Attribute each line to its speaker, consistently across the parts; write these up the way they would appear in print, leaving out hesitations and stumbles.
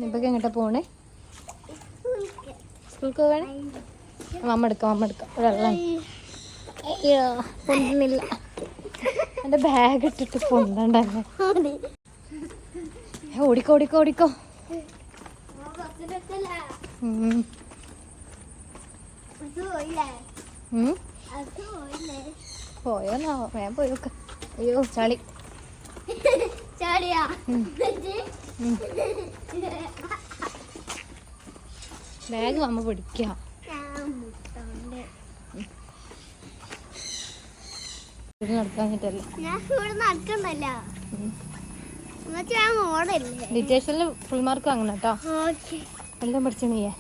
Speaker 1: ഇപ്പൊക്കെ എങ്ങോട്ടാ പോണേ? സ്കൂൾക്ക് പോവാണ്. അമ്മ എടുക്കാം വെള്ളം. അയ്യോ പൊന്തുന്നില്ല. എൻ്റെ ബാഗ് ഇട്ടിട്ട് പൊന്തണ്ടല്ലേ. ഓടിക്കോ. പോയോന്നോ? വേഗം പോയോക്ക. അയ്യോ ചളി. ബാഗ് അമ്മ പിടിക്കാം. ഡിറ്റേഷനിൽ ഫുൾ മാർക്ക് വാങ്ങണം കേട്ടോ. എല്ലാം പഠിച്ചു നീയേ.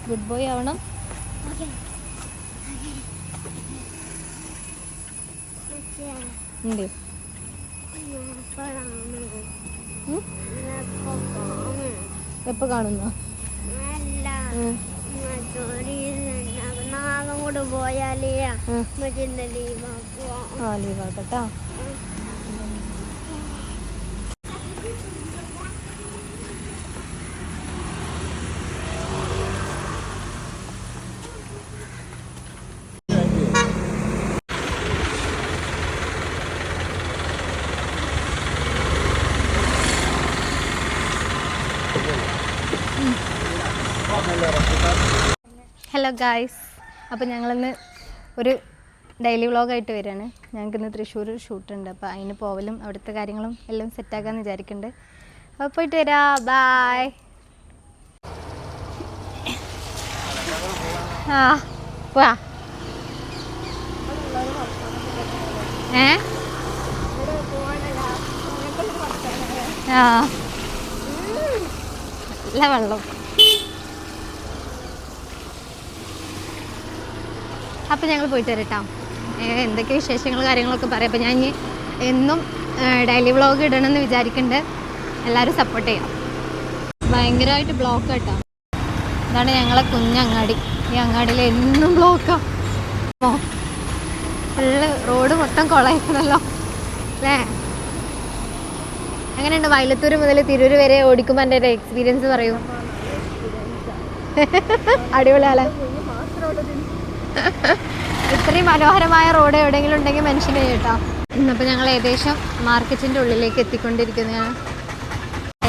Speaker 1: ഗുഡ് ബോയ് ആവണം. ഉണ്ട്. എപ്പോ കാണുന്നു? ലീവാക്കട്ടാ. ഹലോ ഗായ്സ്, അപ്പോൾ ഞങ്ങളിന്ന് ഒരു ഡെയിലി വ്ളോഗായിട്ട് വരികയാണ്. ഞങ്ങൾക്കിന്ന് തൃശ്ശൂർ ഷൂട്ടുണ്ട്. അപ്പോൾ അതിന് പോവലും അവിടുത്തെ കാര്യങ്ങളും എല്ലാം സെറ്റാക്കാമെന്ന് വിചാരിക്കുന്നുണ്ട്. അപ്പോൾ പോയിട്ട് വരാം. ബായ്. വാ. നല്ല വെള്ളം. അപ്പോൾ ഞങ്ങൾ പോയിട്ട് വരട്ടോ. എന്തൊക്കെ വിശേഷങ്ങൾ കാര്യങ്ങളൊക്കെ പറയാം. അപ്പോൾ ഞാൻ ഇനി എന്നും ഡെയിലി വ്ളോഗ് ഇടണമെന്ന് വിചാരിക്കുന്നുണ്ട്. എല്ലാവരും സപ്പോർട്ട് ചെയ്യാം. ഭയങ്കരമായിട്ട് ബ്ലോക്ക് കേട്ടോ. ഇതാണ് ഞങ്ങളെ കുഞ്ഞങ്ങാടി. ഈ അങ്ങാടിയിൽ എന്നും ബ്ലോക്കാണ്. ഫുള്ള് റോഡ് മൊത്തം കുളമായിരുന്നല്ലോ അല്ലേ? എങ്ങനെയുണ്ട് വയലത്തൂർ മുതൽ തിരൂർ വരെ ഓടിക്കുമ്പോൾ എൻ്റെ ഒരു എക്സ്പീരിയൻസ് പറയൂ. അടിപൊളിയാളെ. ഇത്രയും മനോഹരമായ റോഡ് എവിടെയെങ്കിലും ഉണ്ടെങ്കിൽ മെൻഷൻ ചെയ്യട്ടോ. അപ്പോൾ ഞങ്ങൾ ഏകദേശം മാർക്കറ്റിൻ്റെ ഉള്ളിലേക്ക് എത്തിക്കൊണ്ടിരിക്കുന്നതാണ്.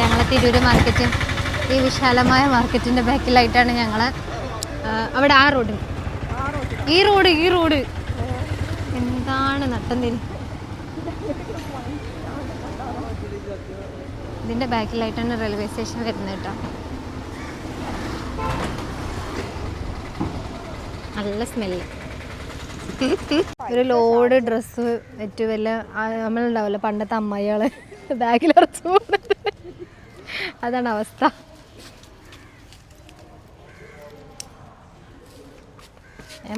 Speaker 1: ഞങ്ങളെ തിരൂർ മാർക്കറ്റ്, ഈ വിശാലമായ മാർക്കറ്റിൻ്റെ ബാക്കിലായിട്ടാണ് ഞങ്ങൾ. അവിടെ ആ റോഡ്, ഈ റോഡ് എന്താണ് നട്ടം തിരി. ഇതിൻ്റെ ബാക്കിലായിട്ടാണ് റെയിൽവേ സ്റ്റേഷൻ വരുന്നത് കേട്ടോ. നല്ല സ്മെല്ല്. ഒരു ലോഡ് ഡ്രസ്സ് ഏറ്റവും വല്ല നമ്മളുണ്ടാവില്ല പണ്ടത്തെ അമ്മായികള് ബാഗിൽ ഉറച്ചു പോകുന്നത്. അതാണ് അവസ്ഥ.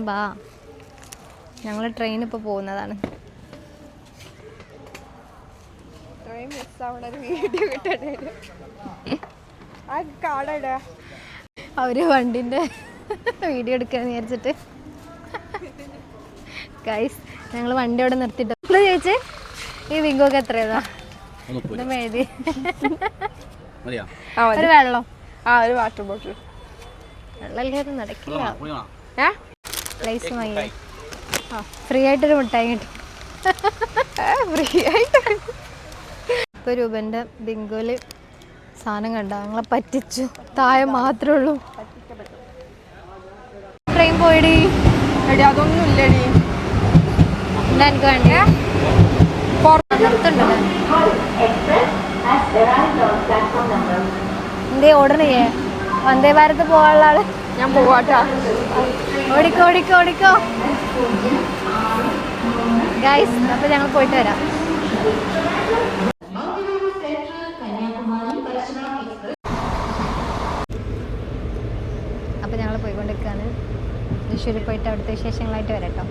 Speaker 1: ബാ, ഞങ്ങൾ ട്രെയിൻ ഇപ്പോൾ പോകുന്നതാണ്. അവര് വണ്ടിൻ്റെ വീഡിയോ എടുക്കാന്ന് വിചാരിച്ചിട്ട് ഗൈസ് ഞങ്ങൾ വണ്ടി അവിടെ നിർത്തിയിട്ട് ചോദിച്ചേ ഈ വിങ്കോക്ക് എത്രയതാ എഴുതി. ഒരു വെള്ളം, ഒരു വാട്ടർ ബോട്ടിൽ. വെള്ളം നടക്കില്ല. പ്ലേസ് വാങ്ങി ഫ്രീ ആയിട്ടൊരു മിഠായി കിട്ടി. ഫ്രീ ആയിട്ട് 30 രൂപൻ്റെ ബിങ്കോല് സാധനം കണ്ട. ഞങ്ങളെ പറ്റിച്ചു. താഴെ മാത്രമേ ഉള്ളൂ. ട്രെയിൻ പോയിടി. അതൊന്നും ഇല്ലടി. എന്താ എനിക്ക് വേണ്ടി എന്തേ ഓർഡർ ചെയ്യേ? വന്ദേ ഭാരത് പോകാനുള്ള ആള്. ഞാൻ പോവാട്ടാ. ഓടിക്കോ ഗൈസ്. അപ്പോൾ ഞങ്ങൾ പോയിട്ട് വരാം. അപ്പോൾ ഞങ്ങൾ പോയിക്കൊണ്ടിരിക്കുകയാണ്. തൃശ്ശൂരിൽ പോയിട്ട് അവിടുത്തെ വിശേഷങ്ങളായിട്ട് വരാട്ടോ.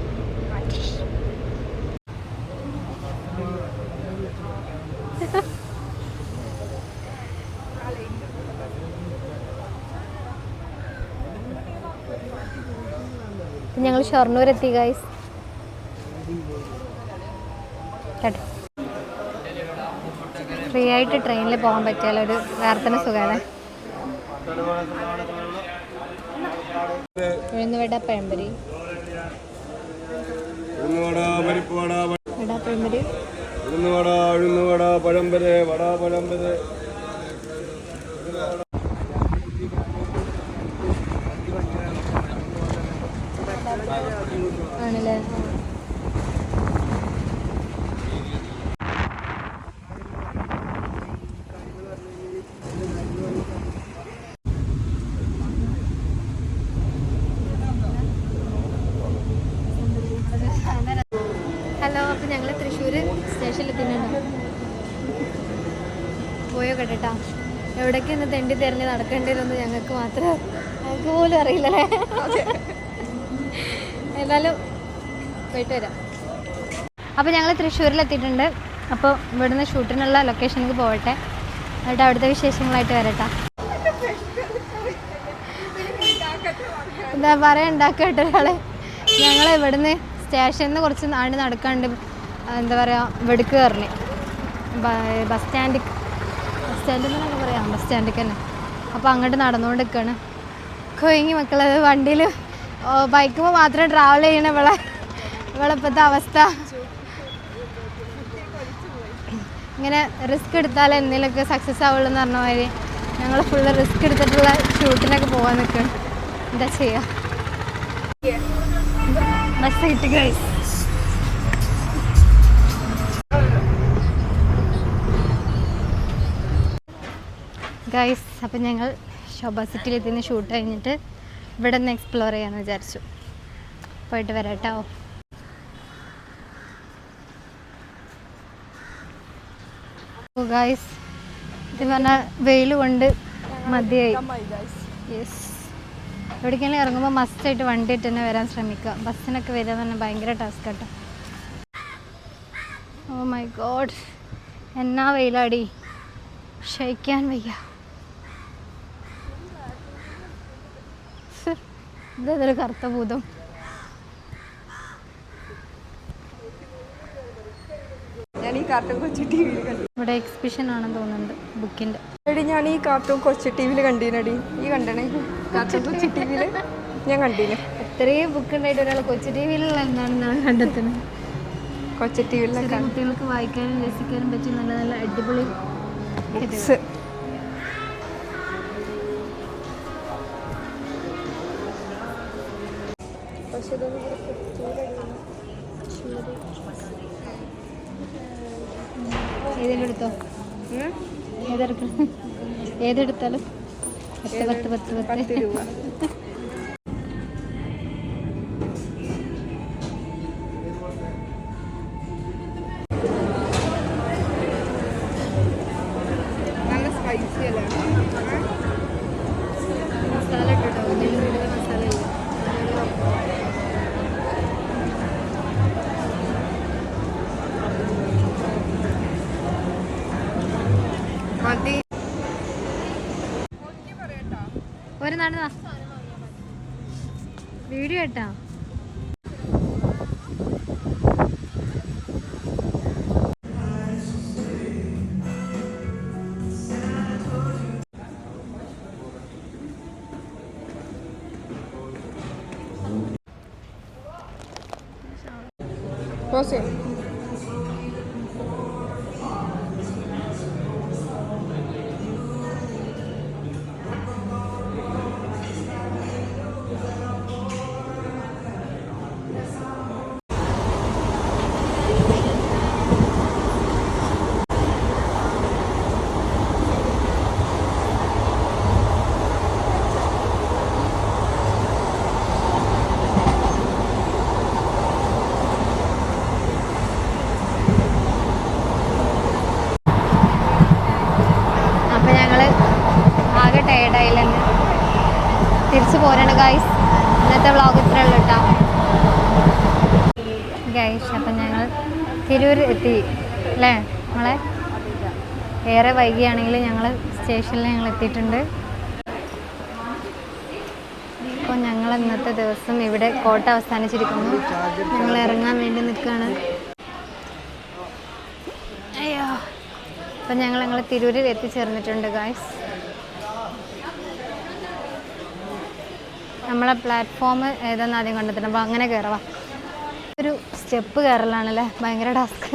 Speaker 1: ഞങ്ങൾ ഷൊർണൂർ എത്തി ഗൈസ്. ഫ്രീ ആയിട്ട് ട്രെയിനിൽ പോകാൻ പറ്റിയാൽ ഒരു വേറെ തന്നെ സുഖമല്ലേ. ഉഴുന്നുവട പഴംപൊരി, ആണല്ലേ. ഹലോ, അപ്പോൾ ഞങ്ങൾ തൃശ്ശൂർ സ്റ്റേഷനിൽ എത്തുന്നുണ്ടോ പോയോ കേട്ടോ. എവിടേക്ക് ഇന്ന് തെണ്ടി തിരഞ്ഞ് നടക്കേണ്ടതെന്ന് ഞങ്ങൾക്ക് പോലും അറിയില്ലല്ലേ. എന്നാലും പോയിട്ട് വരാം. അപ്പോൾ ഞങ്ങൾ തൃശ്ശൂരിലെത്തിയിട്ടുണ്ട്. അപ്പോൾ ഇവിടുന്ന് ഷൂട്ടിനുള്ള ലൊക്കേഷനിലേക്ക് പോകട്ടെ, എന്നിട്ട് അവിടുത്തെ വിശേഷങ്ങളായിട്ട് വരട്ടെ. എന്താ പറയുക, ഉണ്ടാക്കട്ടെ ഒരാളെ. ഞങ്ങൾ ഇവിടുന്ന് സ്റ്റേഷനിൽ നിന്ന് കുറച്ച് നാട് നടക്കാണ്ട്, എന്താ പറയുക, വെടുക്ക് കയറണേ ബസ് സ്റ്റാൻഡിൽ എന്നൊക്കെ പറയാം, ബസ് സ്റ്റാൻഡിൽ തന്നെ. അപ്പോൾ അങ്ങോട്ട് നടന്നുകൊണ്ട് നിൽക്കുകയാണ്. കൊയങ്ങി മക്കളത് വണ്ടിയിൽ ബൈക്കുമ്പോൾ മാത്രം ട്രാവൽ ചെയ്യണ ഇപ്പോഴത്തെ അവസ്ഥ. ഇങ്ങനെ റിസ്ക് എടുത്താൽ എന്തെങ്കിലുമൊക്കെ സക്സസ് ആവുള്ളൂ എന്ന് പറഞ്ഞ മാതിരി ഞങ്ങൾ ഫുള്ള് റിസ്ക് എടുത്തിട്ടുള്ള ഷൂട്ടിനൊക്കെ പോകാൻ നിൽക്കണം. എന്താ ചെയ്യുക, ബസ് കിട്ടി ഗൈസ്. അപ്പം ഞങ്ങൾ ശോഭ സിറ്റിയിൽ എത്തിന്ന് ഷൂട്ട് കഴിഞ്ഞിട്ട് ഇവിടെ നിന്ന് എക്സ്പ്ലോർ ചെയ്യാമെന്ന് വിചാരിച്ചു. പോയിട്ട് വരാട്ടോ. ഗൈസ്, ഇത് പറഞ്ഞാൽ വെയിൽ കൊണ്ട് മതിയായി. യെസ്, എവിടേക്കെങ്കിലും ഇറങ്ങുമ്പോൾ മസ്റ്റായിട്ട് വണ്ടി ഇട്ട് തന്നെ വരാൻ ശ്രമിക്കുക. ബസ്സിനൊക്കെ വരാൻ തന്നെ ഭയങ്കര ടാസ്ക് കേട്ടോ. ഓ മൈ ഗോഡ്, എന്നാ വെയിലാടി, ക്ഷയിക്കാൻ വയ്യ. ഇതൊരു കറുത്ത ഭൂതം. ഇവിടെ എക്സിബിഷൻ ആണെന്ന് തോന്നുന്നുണ്ട് ബുക്കിന്റെ.
Speaker 2: എടി, ഞാൻ ഈ കാർട്ടൂൺ കൊച്ചു ടി വിയിൽ കണ്ടീനടി. ഈ കണ്ടണേ കാർട്ടൂൺ കൊച്ചു ടി വിയിൽ ഞാൻ കണ്ടീന്.
Speaker 1: എത്രയും ബുക്ക് ഉണ്ടായിട്ട് ഒരാൾ കൊച്ചു ടി വിയിലുള്ള എന്താണെന്നാണ് കണ്ടെത്തുന്നത്.
Speaker 2: കൊച്ചു ടി വിയിലൊക്കെ
Speaker 1: കുട്ടികൾക്ക് വായിക്കാനും രസിക്കാനും പറ്റിയ നല്ല നല്ല അടിപൊളി ബുക്സ്. ഏതെടുത്തോ, ഏതെടുത്താലും 10 രൂപ.
Speaker 2: നല്ല സ്പൈസി അല്ലേ
Speaker 1: മസാല ഇട്ടോ, മസാല ഇല്ല. ഒരു നടന്നാ വീഡിയോ കേട്ടാ. ടയർഡായില്ലെന്ന് തിരിച്ചു പോരാണ് ഗൈസ്. ഇന്നത്തെ വ്ളോഗ് ഇത്രേ ഉള്ളൂ കേട്ടോ ഗൈസ്. അപ്പം ഞങ്ങൾ തിരൂർ എത്തി അല്ലേ നമ്മളെ. ഏറെ വൈകിയാണെങ്കിൽ ഞങ്ങൾ സ്റ്റേഷനിൽ ഞങ്ങൾ എത്തിയിട്ടുണ്ട്. അപ്പോൾ ഞങ്ങൾ ഇന്നത്തെ ദിവസം ഇവിടെ കോട്ട അവസാനിച്ചിരിക്കുന്നു. ഞങ്ങൾ ഇറങ്ങാൻ വേണ്ടി നിൽക്കുകയാണ്. അയ്യോ, അപ്പം ഞങ്ങൾ തിരൂരിൽ എത്തിച്ചേർന്നിട്ടുണ്ട് ഗായ്സ്. നമ്മളെ പ്ലാറ്റ്ഫോം ഏതാണെന്ന് ആദ്യം കണ്ടെത്തണം. അപ്പോൾ അങ്ങനെ കയറുക. ഒരു സ്റ്റെപ്പ് കയറലാണല്ലേ ഭയങ്കര ടാസ്ക്.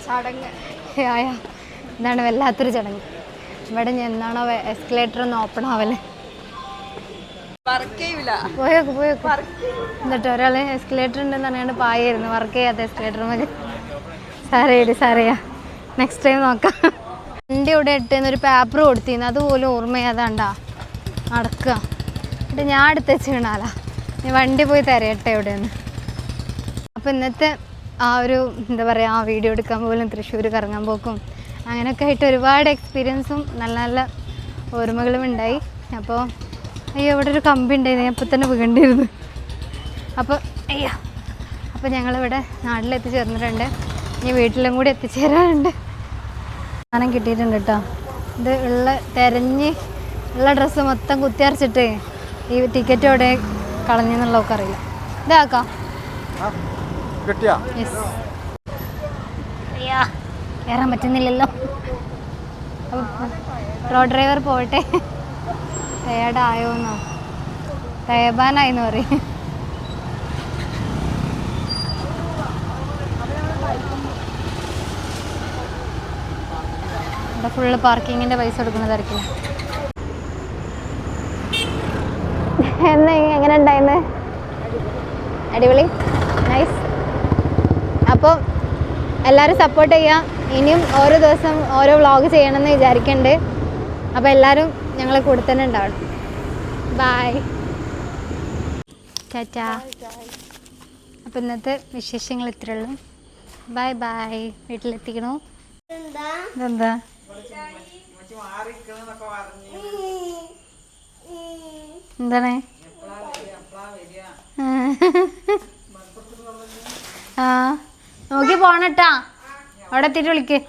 Speaker 2: ചടങ്ങ്
Speaker 1: ഇതാണ് വല്ലാത്തൊരു ചടങ്ങ്. ഇവിടെ എന്താണോ എസ്കലേറ്റർ ഒന്ന് ഓപ്പൺ ആവല്ലേ. പോയോക്ക് എന്നിട്ട് ഒരാൾ എസ്കലേറ്റർ ഉണ്ടെന്ന് പറഞ്ഞാണ്ട് പായായിരുന്നു. വർക്ക് ചെയ്യാത്ത എസ്കലേറ്റർ മതി. സാരയാ നെക്സ്റ്റ് ടൈം നോക്കാം. വണ്ടി ഇവിടെ ഇട്ടെന്നൊരു പേപ്പർ കൊടുത്തിരുന്നു, അതുപോലും ഓർമ്മയാതാണ്ടാ നടക്കുക. എന്നിട്ട് ഞാൻ അടുത്ത് വെച്ച് വീണാലാ. ഞാൻ വണ്ടി പോയി തിരയട്ടെ എവിടെയെന്ന്. അപ്പോൾ ഇന്നത്തെ ആ ഒരു എന്താ പറയുക, ആ വീഡിയോ എടുക്കാൻ പോലും തൃശ്ശൂർ കറങ്ങാൻ പോക്കും അങ്ങനെയൊക്കെ ആയിട്ട് ഒരുപാട് എക്സ്പീരിയൻസും നല്ല നല്ല ഓർമ്മകളും ഉണ്ടായി. അപ്പോൾ അയ്യോ ഇവിടെ ഒരു കമ്പി ഉണ്ടായിരുന്നു, ഞാൻ ഇപ്പോൾ തന്നെ വീണ്ടിരുന്നു. അപ്പോൾ ഞങ്ങളിവിടെ നാട്ടിലെത്തിച്ചേർന്നിട്ടുണ്ട്. ഇനി വീട്ടിലും കൂടി എത്തിച്ചേരാറുണ്ട്. സാധനം കിട്ടിയിട്ടുണ്ട് കേട്ടോ. ഇത് തിരഞ്ഞ് ഉള്ള ഡ്രസ്സ് മൊത്തം കുത്തിയരച്ചിട്ട് ഈ ടിക്കറ്റ് എവിടെ കളഞ്ഞെന്നുള്ളതൊക്കെ അറിയില്ല. ഇതാക്കാം കയറാൻ പറ്റുന്നില്ലല്ലോ. റോഡ് ഡ്രൈവർ പോട്ടെ. ടയേർഡായോന്നോ ടയബാനായിന്ന് പറയും. ഇവിടെ ഫുള്ള് പാർക്കിങ്ങിൻ്റെ പൈസ കൊടുക്കുന്നതായിരിക്കില്ല. എങ്ങനെ ഉണ്ടായിരുന്നു? അടിപൊളി, നൈസ്. അപ്പോൾ എല്ലാവരും സപ്പോർട്ട് ചെയ്യാം. ഇനിയും ഓരോ ദിവസം ഓരോ വ്ളോഗ് ചെയ്യണമെന്ന് വിചാരിക്കുന്നുണ്ട്. അപ്പോൾ എല്ലാവരും ഞങ്ങളെ കൂടെ തന്നെ ഉണ്ടാവണം. Bye, tata. അപ്പോൾ ഇന്നത്തെ വിശേഷങ്ങൾ ഇത്രയുള്ളൂ. Bye bye. വീട്ടിലെത്തിക്കണോ? ഇതെന്താ എന്താണ്? ആ നോക്കി പോണട്ടാ. അവിടെ എത്തിയിട്ട് വിളിക്ക്.